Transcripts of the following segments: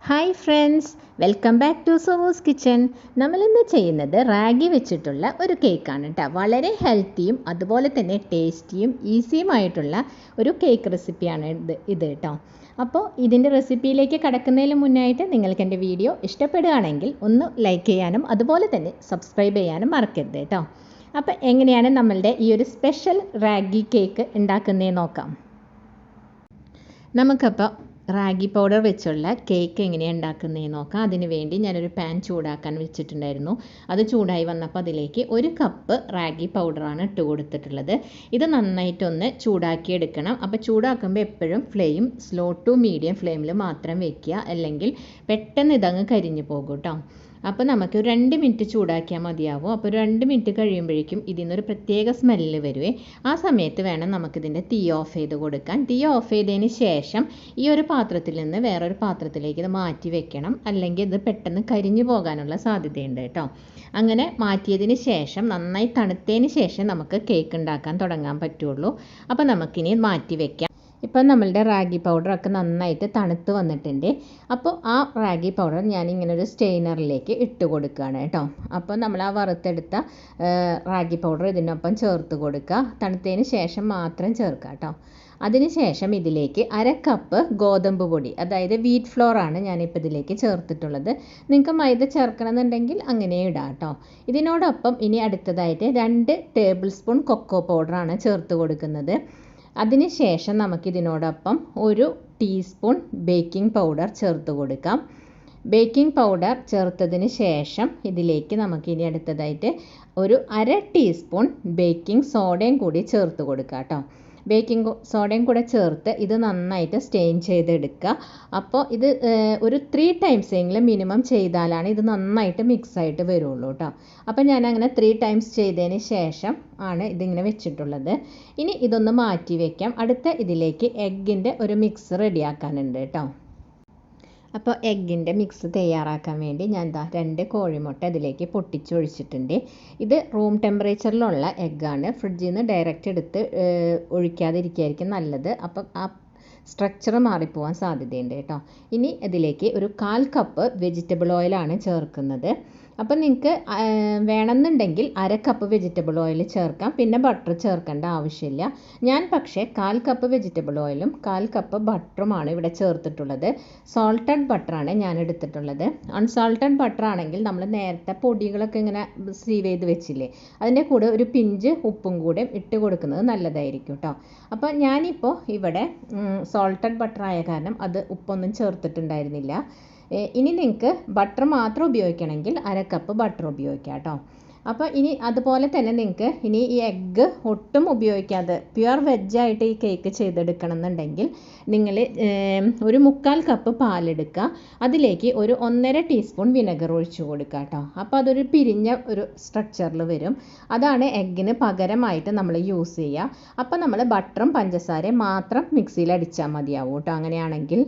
Hi friends, welcome back to സോവോസ് kitchen. നമ്മളിന്ന് ചെയ്യുന്നത് റാഗി വെച്ചിട്ടുള്ള ഒരു കേക്കാണ് കേട്ടോ. വളരെ ഹെൽത്തിയും അതുപോലെ തന്നെ ടേസ്റ്റിയും ഈസിയുമായിട്ടുള്ള ഒരു കേക്ക് റെസിപ്പിയാണ് ഇത് കേട്ടോ. അപ്പോൾ ഇതിൻ്റെ റെസിപ്പിയിലേക്ക് കടക്കുന്നതിന് മുന്നായിട്ട് നിങ്ങൾക്ക് എൻ്റെ വീഡിയോ ഇഷ്ടപ്പെടുകയാണെങ്കിൽ ഒന്ന് ലൈക്ക് ചെയ്യാനും അതുപോലെ തന്നെ സബ്സ്ക്രൈബ് ചെയ്യാനും മറക്കരുത് കേട്ടോ. അപ്പോൾ എങ്ങനെയാണ് നമ്മളുടെ ഈ ഒരു സ്പെഷ്യൽ റാഗി കേക്ക് ഉണ്ടാക്കുന്നതെന്ന് നോക്കാം. നമുക്കപ്പോൾ റാഗി പൗഡർ വെച്ചുള്ള കേക്ക് എങ്ങനെയാണ് ഉണ്ടാക്കുന്നതെന്ന് നോക്കാം. അതിന് വേണ്ടി ഞാനൊരു പാൻ ചൂടാക്കാൻ വെച്ചിട്ടുണ്ടായിരുന്നു. അത് ചൂടായി വന്നപ്പോൾ അതിലേക്ക് 1 കപ്പ് റാഗി പൗഡറാണ് ഇട്ട് കൊടുത്തിട്ടുള്ളത്. ഇത് നന്നായിട്ടൊന്ന് ചൂടാക്കി എടുക്കണം. അപ്പോൾ ചൂടാക്കുമ്പോൾ എപ്പോഴും ഫ്ലെയിം സ്ലോ ടു മീഡിയം ഫ്ലെയിമിൽ മാത്രം വെക്കുക, അല്ലെങ്കിൽ പെട്ടെന്ന് ഇതങ്ങ് കരിഞ്ഞു പോകും കേട്ടോ. അപ്പോൾ നമുക്ക് ഒരു 2 മിനിറ്റ് ചൂടാക്കിയാൽ മതിയാവും. അപ്പോൾ ഒരു 2 മിനിറ്റ് കഴിയുമ്പോഴേക്കും ഇതിൽ നിന്നൊരു പ്രത്യേക സ്മെല്ല് വരുവേ. ആ സമയത്ത് വേണം നമുക്കിതിൻ്റെ തീ ഓഫ് ചെയ്ത് കൊടുക്കാൻ. തീ ഓഫ് ചെയ്തതിന് ശേഷം ഈ ഒരു പാത്രത്തിൽ നിന്ന് വേറൊരു പാത്രത്തിലേക്ക് ഇത് മാറ്റി വെക്കണം, അല്ലെങ്കിൽ ഇത് പെട്ടെന്ന് കരിഞ്ഞു പോകാനുള്ള സാധ്യതയുണ്ട് കേട്ടോ. അങ്ങനെ മാറ്റിയതിന് ശേഷം നന്നായി തണുത്തതിന് ശേഷം നമുക്ക് കേക്ക് ഉണ്ടാക്കാൻ തുടങ്ങാൻ പറ്റുള്ളൂ. അപ്പോൾ നമുക്കിനി മാറ്റി വെക്കാം. ഇപ്പം നമ്മളുടെ റാഗി പൗഡറൊക്കെ നന്നായിട്ട് തണുത്ത് വന്നിട്ടുണ്ട്. അപ്പോൾ ആ റാഗി പൗഡർ ഞാനിങ്ങനെ ഒരു സ്റ്റെയിനറിലേക്ക് ഇട്ട് കൊടുക്കുകയാണ് കേട്ടോ. അപ്പോൾ നമ്മൾ ആ വറുത്തെടുത്ത റാഗി പൗഡർ ഇതിനൊപ്പം ചേർത്ത് കൊടുക്കുക. തണുത്തതിന് ശേഷം മാത്രം ചേർക്കുക കേട്ടോ. അതിനുശേഷം ഇതിലേക്ക് 1/2 കപ്പ് ഗോതമ്പ് പൊടി, അതായത് വീറ്റ് ഫ്ലോർ ആണ് ഞാനിപ്പോൾ ഇതിലേക്ക് ചേർത്തിട്ടുള്ളത്. നിങ്ങൾക്ക് മൈദ ചേർക്കണമെന്നുണ്ടെങ്കിൽ അങ്ങനെ ഇടാം കേട്ടോ. ഇതിനോടൊപ്പം ഇനി അടുത്തതായിട്ട് 2 ടേബിൾ സ്പൂൺ കൊക്കോ പൗഡറാണ് ചേർത്ത് കൊടുക്കുന്നത്. അതിനുശേഷം നമുക്കിതിനോടൊപ്പം 1 ടീസ്പൂൺ ബേക്കിംഗ് പൗഡർ ചേർത്ത് കൊടുക്കാം. ബേക്കിംഗ് പൗഡർ ചേർത്തതിന് ശേഷം ഇതിലേക്ക് നമുക്കിനി അടുത്തതായിട്ട് ഒരു 1/2 ടീസ്പൂൺ ബേക്കിംഗ് സോഡയും കൂടി ചേർത്ത് കൊടുക്കാം കേട്ടോ. ബേക്കിംഗ് സോഡയും കൂടെ ചേർത്ത് ഇത് നന്നായിട്ട് സ്റ്റെയിൻ ചെയ്തെടുക്കുക. അപ്പോൾ ഇത് ഒരു 3 ടൈംസ് എങ്കിലും മിനിമം ചെയ്താലാണ് ഇത് നന്നായിട്ട് മിക്സായിട്ട് വരുള്ളൂ കേട്ടോ. അപ്പോൾ ഞാൻ അങ്ങനെ 3 ടൈംസ് ചെയ്തതിന് ശേഷം ആണ് ഇതിങ്ങനെ വെച്ചിട്ടുള്ളത്. ഇനി ഇതൊന്ന് മാറ്റി വയ്ക്കാം. അടുത്ത ഇതിലേക്ക് എഗ്ഗിൻ്റെ ഒരു മിക്സ് റെഡിയാക്കാനുണ്ട് കേട്ടോ. അപ്പോൾ എഗ്ഗിൻ്റെ മിക്സ് തയ്യാറാക്കാൻ വേണ്ടി ഞാൻ 2 കോഴിമുട്ട ഇതിലേക്ക് പൊട്ടിച്ചൊഴിച്ചിട്ടുണ്ട്. ഇത് റൂം ടെമ്പറേച്ചറിലുള്ള എഗ്ഗാണ്. ഫ്രിഡ്ജിൽ നിന്ന് ഡയറക്റ്റ് എടുത്ത് ഒഴിക്കാതിരിക്കുകയായിരിക്കും നല്ലത്. അപ്പം ആ സ്ട്രക്ചർ മാറിപ്പോവാൻ സാധ്യതയുണ്ട് കേട്ടോ. ഇനി ഇതിലേക്ക് ഒരു 1/4 കപ്പ് വെജിറ്റബിൾ ഓയിലാണ് ചേർക്കുന്നത്. അപ്പം നിങ്ങൾക്ക് വേണമെന്നുണ്ടെങ്കിൽ 1/2 കപ്പ് വെജിറ്റബിൾ ഓയിൽ ചേർക്കാം, പിന്നെ ബട്ടർ ചേർക്കേണ്ട ആവശ്യമില്ല. ഞാൻ പക്ഷേ 1/4 കപ്പ് വെജിറ്റബിൾ ഓയിലും 1/4 കപ്പ് ബട്ടറുമാണ് ഇവിടെ ചേർത്തിട്ടുള്ളത്. സോൾട്ടഡ് ബട്ടറാണ് ഞാൻ എടുത്തിട്ടുള്ളത്. അൺസോൾട്ടഡ് ബട്ടർ ആണെങ്കിൽ നമ്മൾ നേരത്തെ പൊടികളൊക്കെ ഇങ്ങനെ സീവ് ചെയ്ത് വെച്ചില്ലേ, അതിൻ്റെ കൂടെ ഒരു പിഞ്ച് ഉപ്പും കൂടെ ഇട്ട് കൊടുക്കുന്നത് നല്ലതായിരിക്കും കേട്ടോ. അപ്പോൾ ഞാനിപ്പോൾ ഇവിടെ സോൾട്ടഡ് ബട്ടർ ആയ കാരണം അത് ഉപ്പൊന്നും ചേർത്തിട്ടുണ്ടായിരുന്നില്ല. ഇനി നിങ്ങൾക്ക് ബട്ടർ മാത്രം ഉപയോഗിക്കണമെങ്കിൽ 1/2 കപ്പ് ബട്ടർ ഉപയോഗിക്കാം കേട്ടോ. അപ്പോൾ ഇനി അതുപോലെ തന്നെ നിങ്ങൾക്ക് ഇനി ഈ എഗ്ഗ് ഒട്ടും ഉപയോഗിക്കാതെ പ്യുവർ വെജായിട്ട് ഈ കേക്ക് ചെയ്തെടുക്കണം എന്നുണ്ടെങ്കിൽ നിങ്ങൾ ഒരു 3/4 കപ്പ് പാലെടുക്കുക. അതിലേക്ക് ഒരു 1.5 ടീസ്പൂൺ വിനെഗർ ഒഴിച്ചു കൊടുക്കുക കേട്ടോ. അപ്പോൾ അതൊരു പിരിഞ്ഞ ഒരു സ്ട്രക്ചറിൽ വരും. അതാണ് എഗ്ഗിന് പകരമായിട്ട് നമ്മൾ യൂസ് ചെയ്യുക. അപ്പോൾ നമ്മൾ ബട്ടറും പഞ്ചസാരയും മാത്രം മിക്സിയിൽ അടിച്ചാൽ മതിയാവും കേട്ടോ. അങ്ങനെയാണെങ്കിൽ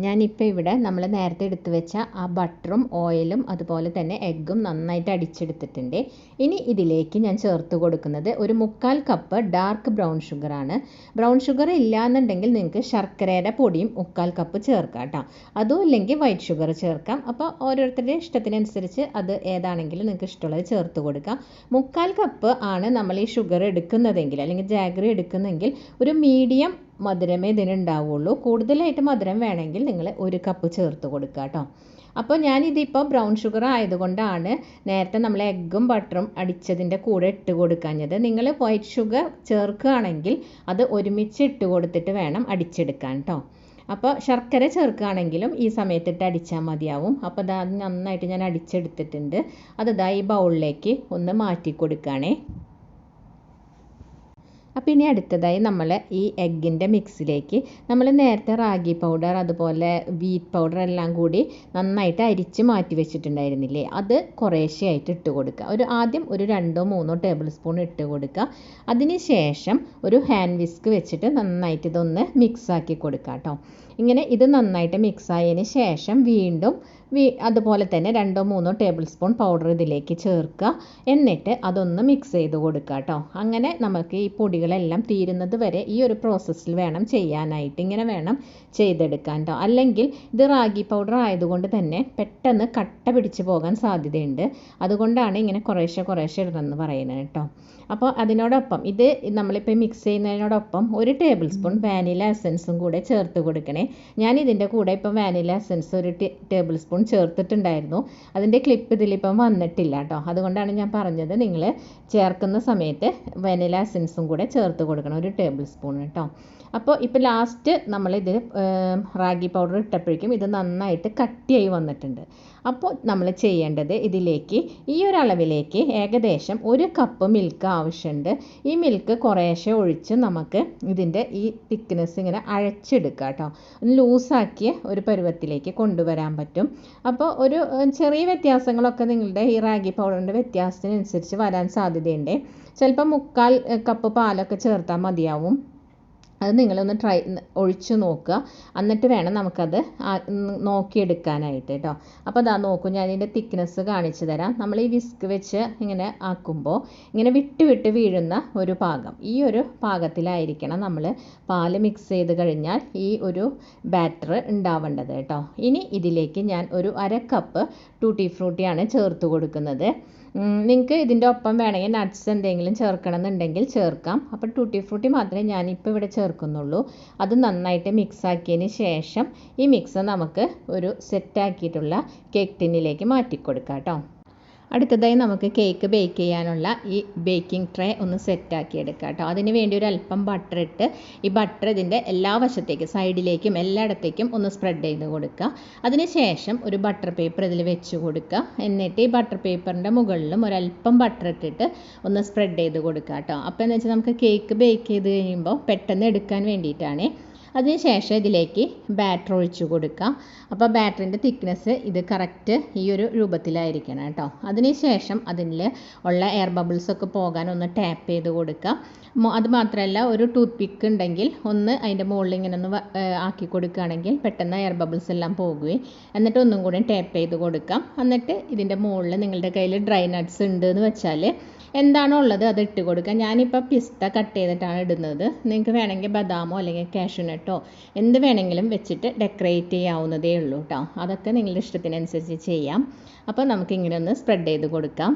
ഞാനിപ്പോൾ ഇവിടെ നമ്മൾ നേരത്തെ എടുത്തു വെച്ച ആ ബട്ടറും ഓയിലും അതുപോലെ തന്നെ എഗ്ഗും നന്നായിട്ട് അടിച്ചെടുത്തിട്ടുണ്ട്. ഇനി ഇതിലേക്ക് ഞാൻ ചേർത്ത് കൊടുക്കുന്നത് ഒരു 3/4 കപ്പ് ഡാർക്ക് ബ്രൗൺ ഷുഗറാണ്. ബ്രൗൺ ഷുഗർ ഇല്ലയെന്നുണ്ടെങ്കിൽ നിങ്ങൾക്ക് ശർക്കരയുടെ പൊടിയും 3/4 കപ്പ് ചേർക്കാം കേട്ടോ. അതും ഇല്ലെങ്കിൽ വൈറ്റ് ഷുഗർ ചേർക്കാം. അപ്പോൾ ഓരോരുത്തരുടെ ഇഷ്ടത്തിനനുസരിച്ച് അത് ഏതാണെങ്കിലും നിങ്ങൾക്ക് ഇഷ്ടമുള്ളത് ചേർത്ത് കൊടുക്കാം. 3/4 കപ്പ് ആണ് നമ്മൾ ഈ ഷുഗർ എടുക്കുന്നതെങ്കിൽ, അല്ലെങ്കിൽ ജാഗറി എടുക്കുന്നതെങ്കിൽ ഒരു മീഡിയം മധുരമേ ഇതിനുണ്ടാവുള്ളൂ. കൂടുതലായിട്ട് മധുരം വേണമെങ്കിൽ നിങ്ങൾ 1 കപ്പ് ചേർത്ത് കൊടുക്കുക കേട്ടോ. അപ്പോൾ ഞാനിതിപ്പോൾ ബ്രൗൺ ഷുഗർ ആയതുകൊണ്ടാണ് നേരത്തെ നമ്മൾ എഗ്ഗും ബട്ടറും അടിച്ചതിൻ്റെ കൂടെ ഇട്ട് കൊടുക്കാഞ്ഞത്. നിങ്ങൾ വൈറ്റ് ഷുഗർ ചേർക്കുകയാണെങ്കിൽ അത് ഒരുമിച്ച് ഇട്ട് കൊടുത്തിട്ട് വേണം അടിച്ചെടുക്കാൻ കേട്ടോ. അപ്പോൾ ശർക്കര ചേർക്കുകയാണെങ്കിലും ഈ സമയത്തിട്ട് അടിച്ചാൽ മതിയാവും. അപ്പോൾ അത് നന്നായിട്ട് ഞാൻ അടിച്ചെടുത്തിട്ടുണ്ട്. അത് ഈ ബൗളിലേക്ക് ഒന്ന് മാറ്റി കൊടുക്കുകയാണേ. അപ്പോൾ ഇനി അടുത്തതായി നമ്മൾ ഈ എഗ്ഗിൻ്റെ മിക്സിലേക്ക് നമ്മൾ നേരത്തെ റാഗി പൗഡർ അതുപോലെ വീറ്റ് പൗഡർ എല്ലാം കൂടി നന്നായിട്ട് അരിച്ച് മാറ്റി വെച്ചിട്ടുണ്ടായിരുന്നില്ലേ, അത് കുറേശ്ശെയായിട്ട് ഇട്ട് കൊടുക്കുക. ആദ്യം ഒരു 2-3 ടേബിൾ സ്പൂൺ ഇട്ട് കൊടുക്കുക. അതിന് ശേഷം ഒരു ഹാൻഡ് വിസ്ക് വെച്ചിട്ട് നന്നായിട്ട് ഇതൊന്ന് മിക്സാക്കി കൊടുക്കുക കേട്ടോ. ഇങ്ങനെ ഇത് നന്നായിട്ട് മിക്സായതിന് ശേഷം വീണ്ടും അതുപോലെ തന്നെ 2-3 ടേബിൾ സ്പൂൺ പൗഡർ ഇതിലേക്ക് ചേർക്കുക. എന്നിട്ട് അതൊന്ന് മിക്സ് ചെയ്ത് കൊടുക്കുക കേട്ടോ. അങ്ങനെ നമുക്ക് ഈ പൊടികളെല്ലാം തീരുന്നത് വരെ ഈ ഒരു പ്രോസസ്സിൽ വേണം ചെയ്യാനായിട്ട്. ഇങ്ങനെ വേണം ചെയ്തെടുക്കാൻ കേട്ടോ. അല്ലെങ്കിൽ ഇത് റാഗി പൗഡർ ആയതുകൊണ്ട് തന്നെ പെട്ടെന്ന് കട്ട പിടിച്ച് പോകാൻ സാധ്യതയുണ്ട്. അതുകൊണ്ടാണ് ഇങ്ങനെ കുറേശ്ശെ ഇടണമെന്ന് പറയുന്നത് കേട്ടോ. അപ്പോൾ അതിനോടൊപ്പം ഇത് നമ്മളിപ്പോൾ മിക്സ് ചെയ്യുന്നതിനോടൊപ്പം 1 ടേബിൾ സ്പൂൺ വാനില എസൻസും കൂടെ ചേർത്ത് കൊടുക്കണേ. ഞാൻ ഇതിൻ്റെ കൂടെ ഇപ്പം വാനില എസൻസ് 1 ടേബിൾ സ്പൂൺ ചേർത്തിട്ടുണ്ടായിരുന്നു. അതിൻ്റെ ക്ലിപ്പ് ഇതിലിപ്പം വന്നിട്ടില്ല കേട്ടോ. അതുകൊണ്ടാണ് ഞാൻ പറഞ്ഞത് നിങ്ങൾ ചേർക്കുന്ന സമയത്ത് വാനില എസൻസും കൂടെ ചേർത്ത് കൊടുക്കണം, 1 ടേബിൾ സ്പൂൺ കേട്ടോ. അപ്പോൾ ഇപ്പോൾ ലാസ്റ്റ് നമ്മളിത് റാഗി പൗഡർ ഇട്ടപ്പോഴേക്കും ഇത് നന്നായിട്ട് കട്ടിയായി വന്നിട്ടുണ്ട്. അപ്പോൾ നമ്മൾ ചെയ്യേണ്ടത് ഇതിലേക്ക് ഈ ഒരു അളവിലേക്ക് ഏകദേശം 1 കപ്പ് മിൽക്ക് ആവശ്യമുണ്ട്. ഈ മിൽക്ക് കുറേശ്ശെ ഒഴിച്ച് നമുക്ക് ഇതിൻ്റെ ഈ തിക്നെസ് ഇങ്ങനെ അഴച്ചെടുക്കുക കേട്ടോ. ഒന്ന് ലൂസാക്കിയ ഒരു പരുവത്തിലേക്ക് കൊണ്ടുവരാൻ പറ്റും. അപ്പോൾ ഒരു ചെറിയ വ്യത്യാസങ്ങളൊക്കെ നിങ്ങളുടെ ഈ റാഗി പൗഡറിൻ്റെ വ്യത്യാസത്തിനനുസരിച്ച് വരാൻ സാധ്യതയുണ്ട്. ചിലപ്പോൾ 1/4 കപ്പ് പാലൊക്കെ ചേർത്താൽ മതിയാവും. അത് നിങ്ങളൊന്ന് ഒഴിച്ച് നോക്കുക. എന്നിട്ട് വേണം നമുക്കത് നോക്കിയെടുക്കാനായിട്ട് കേട്ടോ. അപ്പോൾ അതാ നോക്കൂ, ഞാനിതിൻ്റെ തിക്നെസ് കാണിച്ചു തരാം. നമ്മൾ ഈ വിസ്ക് വെച്ച് ഇങ്ങനെ ആക്കുമ്പോൾ ഇങ്ങനെ വിട്ട് വീഴുന്ന ഒരു പാകം, ഈ ഒരു പാകത്തിലായിരിക്കണം നമ്മൾ പാല് മിക്സ് ചെയ്ത് കഴിഞ്ഞാൽ ഈ ഒരു ബാറ്റർ ഉണ്ടാവേണ്ടത് കേട്ടോ. ഇനി ഇതിലേക്ക് ഞാൻ ഒരു 1/2 കപ്പ് ടൂട്ടി ഫ്രൂട്ടിയാണ് ചേർത്ത് കൊടുക്കുന്നത്. നിങ്ങൾക്ക് ഇതിൻ്റെ ഒപ്പം വേണമെങ്കിൽ നട്ട്സ് എന്തെങ്കിലും ചേർക്കണം എന്നുണ്ടെങ്കിൽ ചേർക്കാം. അപ്പോൾ ടൂട്ടി ഫ്രൂട്ടി മാത്രമേ ഞാനിപ്പോൾ ഇവിടെ ചേർക്കുന്നുള്ളൂ. അത് നന്നായിട്ട് മിക്സ് ആക്കിയതിന് ശേഷം ഈ മിക്സ് നമുക്ക് ഒരു സെറ്റാക്കിയിട്ടുള്ള കേക്ക് ടിന്നിലേക്ക് മാറ്റി കൊടുക്കാം കേട്ടോ. അടുത്തതായി നമുക്ക് കേക്ക് ബേക്ക് ചെയ്യാനുള്ള ഈ ബേക്കിംഗ് ട്രേ ഒന്ന് സെറ്റാക്കി എടുക്കാം കേട്ടോ. അതിന് വേണ്ടി ഒരു അല്പം ബട്ടർ ഇട്ട് ഈ ബട്ടർ ഇതിൻ്റെ എല്ലാ വശത്തേക്കും സൈഡിലേക്കും എല്ലായിടത്തേക്കും ഒന്ന് സ്പ്രെഡ് ചെയ്ത് കൊടുക്കുക. അതിന് ശേഷം ഒരു ബട്ടർ പേപ്പർ ഇതിൽ വെച്ച് കൊടുക്കുക. എന്നിട്ട് ഈ ബട്ടർ പേപ്പറിൻ്റെ മുകളിലും ഒരല്പം ബട്ടർ ഇട്ടിട്ട് ഒന്ന് സ്പ്രെഡ് ചെയ്ത് കൊടുക്കുക കേട്ടോ. അപ്പോൾ എന്ന് വെച്ചാൽ നമുക്ക് കേക്ക് ബേക്ക് ചെയ്ത് കഴിയുമ്പോൾ പെട്ടെന്ന് എടുക്കാൻ വേണ്ടിയിട്ടാണ്. അതിനുശേഷം ഇതിലേക്ക് ബാറ്റർ ഒഴിച്ച് കൊടുക്കാം. അപ്പോൾ ബാറ്ററിൻ്റെ തിക്നെസ് ഇത് കറക്റ്റ് ഈ ഒരു രൂപത്തിലായിരിക്കണം കേട്ടോ. അതിനുശേഷം അതിൽ ഉള്ള എയർ ബബിൾസൊക്കെ പോകാൻ ഒന്ന് ടാപ്പ് ചെയ്ത് കൊടുക്കാം. അത് മാത്രമല്ല ഒരു ടൂത്ത് പിക്ക് ഉണ്ടെങ്കിൽ ഒന്ന് അതിൻ്റെ മുകളിൽ ഇങ്ങനെ ഒന്ന് ആക്കി കൊടുക്കുകയാണെങ്കിൽ പെട്ടെന്ന് എയർ ബബിൾസ് എല്ലാം പോകുകയും എന്നിട്ട് ഒന്നും കൂടി ടാപ്പ് ചെയ്ത് കൊടുക്കാം. എന്നിട്ട് ഇതിൻ്റെ മുകളിൽ നിങ്ങളുടെ കയ്യിൽ ഡ്രൈ നട്ട്സ് ഉണ്ട് എന്ന് വെച്ചാൽ എന്താണോ ഉള്ളത് അത് ഇട്ട് കൊടുക്കുക. ഞാനിപ്പോൾ പിസ്ത കട്ട് ചെയ്തിട്ടാണ് ഇടുന്നത്. നിങ്ങൾക്ക് വേണമെങ്കിൽ ബദാമോ അല്ലെങ്കിൽ കാഷ്യൂനട്ടോ എന്ത് വേണമെങ്കിലും വെച്ചിട്ട് ഡെക്കറേറ്റ് ചെയ്യാവുന്നതേ ഉള്ളൂ കേട്ടോ. അതൊക്കെ നിങ്ങളുടെ ഇഷ്ടത്തിനനുസരിച്ച് ചെയ്യാം. അപ്പോൾ നമുക്കിങ്ങനെ ഒന്ന് സ്പ്രെഡ് ചെയ്ത് കൊടുക്കാം.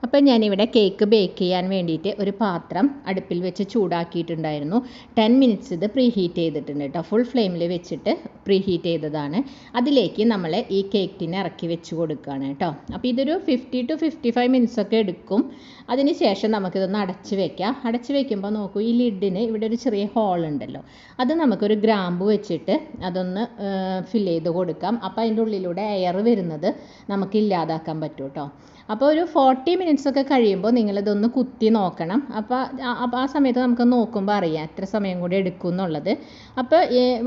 അപ്പോൾ ഞാനിവിടെ കേക്ക് ബേക്ക് ചെയ്യാൻ വേണ്ടിയിട്ട് ഒരു പാത്രം അടുപ്പിൽ വെച്ച് ചൂടാക്കിയിട്ടുണ്ടായിരുന്നു. 10 മിനിറ്റ്സ് ഇത് പ്രീ ഹീറ്റ് ചെയ്തിട്ടുണ്ട് കേട്ടോ. ഫുൾ ഫ്ലെയിമിൽ വെച്ചിട്ട് പ്രീ ഹീറ്റ് ചെയ്തതാണ്. അതിലേക്ക് നമ്മൾ ഈ കേക്ക് ടിൻ ഇറക്കി വെച്ച് കൊടുക്കുകയാണ് കേട്ടോ. അപ്പോൾ ഇതൊരു 50 to 55 മിനിറ്റ്സ് ഒക്കെ എടുക്കും. അതിന് ശേഷം നമുക്കിതൊന്ന് അടച്ച് വെക്കാം. അടച്ച് വെക്കുമ്പോൾ നോക്കൂ, ഈ ലിഡിന് ഇവിടെ ഒരു ചെറിയ ഹോൾ ഉണ്ടല്ലോ, അത് നമുക്കൊരു ഗ്രാമ്പ് വെച്ചിട്ട് അതൊന്ന് ഫിൽ ചെയ്ത് കൊടുക്കാം. അപ്പോൾ അതിൻ്റെ ഉള്ളിലൂടെ എയർ വരുന്നത് നമുക്ക് ഇല്ലാതാക്കാൻ പറ്റും കേട്ടോ. അപ്പോൾ ഒരു 40 മിനിറ്റ്സ് ഒക്കെ കഴിയുമ്പോൾ നിങ്ങളിതൊന്ന് കുത്തി നോക്കണം. അപ്പോൾ ആ സമയത്ത് നമുക്ക് നോക്കുമ്പോൾ അറിയാം എത്ര സമയം കൂടി എടുക്കും എന്നുള്ളത്. അപ്പോൾ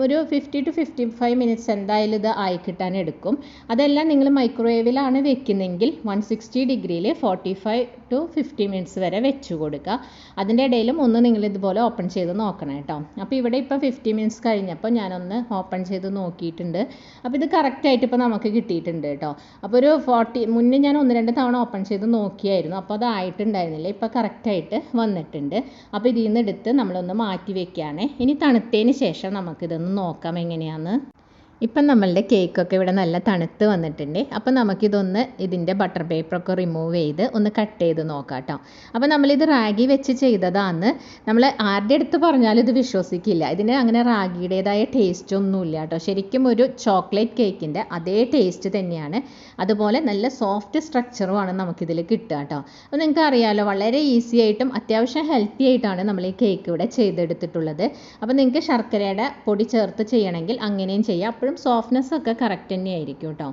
ഒരു 50 to 55 മിനിറ്റ്സ് എന്തായാലും ഇത് ആയി കിട്ടാൻ എടുക്കും. അതെല്ലാം നിങ്ങൾ മൈക്രോവേവിലാണ് വെക്കുന്നെങ്കിൽ 160 ഡിഗ്രിയിൽ 45 to 50 മിനിറ്റ്സ് വരെ വെച്ച് കൊടുക്കുക. അതിൻ്റെ ഇടയിലും ഒന്ന് നിങ്ങൾ ഇതുപോലെ ഓപ്പൺ ചെയ്ത് നോക്കണം കേട്ടോ. അപ്പോൾ ഇവിടെ ഇപ്പോൾ 50 മിനിറ്റ്സ് കഴിഞ്ഞപ്പോൾ ഞാനൊന്ന് ഓപ്പൺ ചെയ്ത് നോക്കിയിട്ടുണ്ട്. അപ്പോൾ ഇത് കറക്റ്റായിട്ട് ഇപ്പോൾ നമുക്ക് കിട്ടിയിട്ടുണ്ട് കേട്ടോ. അപ്പോൾ ഒരു 40 മുന്നേ ഞാൻ 1-2 തവണ ഓപ്പൺ ചെയ്ത് നോക്കിയായിരുന്നു. അപ്പോൾ അതായിട്ടുണ്ടായിരുന്നില്ല. ഇപ്പോൾ കറക്റ്റായിട്ട് വന്നിട്ടുണ്ട്. അപ്പോൾ ഇതിൽ നിന്ന് എടുത്ത് നമ്മളൊന്ന് മാറ്റി വെക്കുകയാണ്. ഇനി തണുത്തതിന് ശേഷം നമുക്കിതൊന്ന് നോക്കാം എങ്ങനെയാണെന്ന്. ഇപ്പം നമ്മളുടെ കേക്കൊക്കെ ഇവിടെ നല്ല തണുത്ത് വന്നിട്ടുണ്ട്. അപ്പോൾ നമുക്കിതൊന്ന് ഇതിൻ്റെ ബട്ടർ പേപ്പറൊക്കെ റിമൂവ് ചെയ്ത് ഒന്ന് കട്ട് ചെയ്ത് നോക്കാം കേട്ടോ. അപ്പോൾ നമ്മളിത് റാഗി വെച്ച് ചെയ്തതാണ്. നമ്മൾ ആരുടെ അടുത്ത് പറഞ്ഞാലും ഇത് വിശ്വസിക്കില്ല. ഇതിന് അങ്ങനെ റാഗിയുടേതായ ടേസ്റ്റ് ഒന്നുമില്ല കേട്ടോ. ശരിക്കും ഒരു ചോക്ലേറ്റ് കേക്കിൻ്റെ അതേ ടേസ്റ്റ് തന്നെയാണ്. അതുപോലെ നല്ല സോഫ്റ്റ് സ്ട്രക്ചറുമാണ് നമുക്കിതിൽ കിട്ടുക കേട്ടോ. അപ്പോൾ നിങ്ങൾക്ക് അറിയാമല്ലോ, വളരെ ഈസി ആയിട്ടും അത്യാവശ്യം ഹെൽത്തി ആയിട്ടാണ് നമ്മൾ ഈ കേക്ക് ഇവിടെ ചെയ്തെടുത്തിട്ടുള്ളത്. അപ്പോൾ നിങ്ങൾക്ക് ശർക്കരയുടെ പൊടി ചേർത്ത് ചെയ്യണമെങ്കിൽ അങ്ങനെയും ചെയ്യാം. അപ്പോഴും സോഫ്റ്റ്നെസ് ഒക്കെ കറക്റ്റ് തന്നെയായിരിക്കും കേട്ടോ.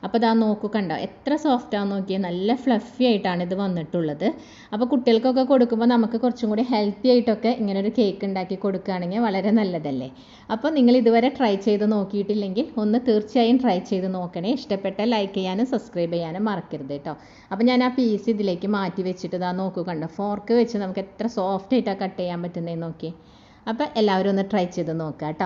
അപ്പോൾ ഇതാ നോക്കൂ, കണ്ടോ എത്ര സോഫ്റ്റാണെന്ന് നോക്കിയാൽ. നല്ല ഫ്ലഫി ആയിട്ടാണ് ഇത് വന്നിട്ടുള്ളത്. അപ്പോൾ കുട്ടികൾക്കൊക്കെ കൊടുക്കുമ്പോൾ നമുക്ക് കുറച്ചും കൂടി ഹെൽത്തി ആയിട്ടൊക്കെ ഇങ്ങനൊരു കേക്ക് ഉണ്ടാക്കി കൊടുക്കുകയാണെങ്കിൽ വളരെ നല്ലതല്ലേ. അപ്പോൾ നിങ്ങൾ ഇതുവരെ ട്രൈ ചെയ്ത് നോക്കിയിട്ടില്ലെങ്കിൽ ഒന്ന് തീർച്ചയായും ട്രൈ ചെയ്ത് നോക്കണേ. ഇഷ്ടപ്പെട്ടാൽ ലൈക്ക് ചെയ്യാനും സബ്സ്ക്രൈബ് ചെയ്യാനും മറക്കരുത് കേട്ടോ. അപ്പോൾ ഞാൻ ആ പീസ് ഇതിലേക്ക് മാറ്റി വെച്ചിട്ട് ഇതാ നോക്കൂ, കണ്ടോ ഫോർക്ക് വെച്ച് നമുക്ക് എത്ര സോഫ്റ്റ് ആയിട്ടാണ് കട്ട് ചെയ്യാൻ പറ്റുന്നതെന്ന് നോക്കി. അപ്പോൾ എല്ലാവരും ഒന്ന് ട്രൈ ചെയ്ത് നോക്കാം കേട്ടോ.